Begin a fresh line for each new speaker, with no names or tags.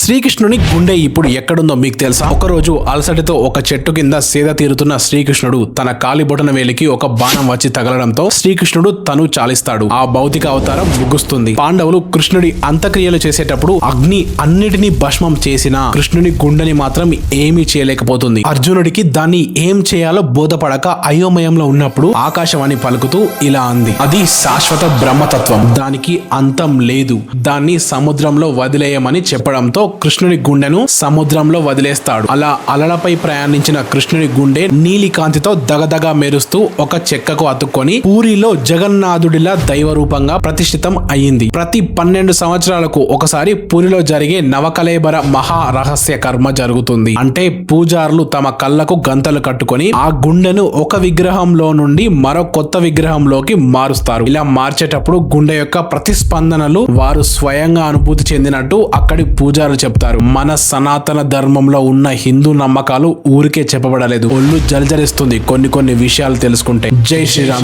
శ్రీకృష్ణుని గుండె ఇప్పుడు ఎక్కడుందో మీకు తెలుసా? ఒకరోజు అలసటితో ఒక చెట్టు కింద సేద తీరుతున్న శ్రీకృష్ణుడు తన కాలి బొటన వేలికి ఒక బాణం వచ్చి తగలడంతో శ్రీకృష్ణుడు తను చాలిస్తాడు. ఆ భౌతిక అవతారం ముగుస్తుంది. పాండవులు కృష్ణుడి అంత్యక్రియలు చేసేటప్పుడు అగ్ని అన్నిటినీ భస్మం చేసినా కృష్ణుని గుండెని మాత్రం ఏమీ చేయలేకపోతుంది. అర్జునుడికి దాన్ని ఏం చేయాలో బోధపడక అయోమయంలో ఉన్నప్పుడు ఆకాశవాణి పలుకుతూ ఇలా అంది, అది శాశ్వత బ్రహ్మతత్వం, దానికి అంతం లేదు, దాన్ని సముద్రంలో వదిలేయమని చెప్పడంతో కృష్ణుని గుండెను సముద్రంలో వదిలేస్తాడు. అలా అలలపై ప్రయాణించిన కృష్ణుని గుండె నీలి కాంతితో దగదగా మెరుస్తూ ఒక చెక్కకు అతుక్కొని పూరిలో జగన్నాథుడిలా దైవ రూపంగా ప్రతిష్ఠితం అయ్యింది. ప్రతి 12 సంవత్సరాలకు ఒకసారి పూరిలో జరిగే నవకలేబర మహా రహస్య కర్మ జరుగుతుంది. అంటే పూజారులు తమ కళ్ళకు గంతలు కట్టుకొని ఆ గుండెను ఒక విగ్రహంలో నుండి మరో కొత్త విగ్రహంలోకి మారుస్తారు. ఇలా మార్చేటప్పుడు గుండె యొక్క ప్రతిస్పందనలు వారు స్వయంగా అనుభూతి చెందినట్టు అక్కడి పూజారులు చెప్తారు. మన సనాతన ధర్మంలో ఉన్న హిందూ నమ్మకాలు ఊరికే చెప్పబడలేదు. ఒళ్ళు జలజలిస్తుంది కొన్ని విషయాలు తెలుసుకుంటే. జై శ్రీరామ్.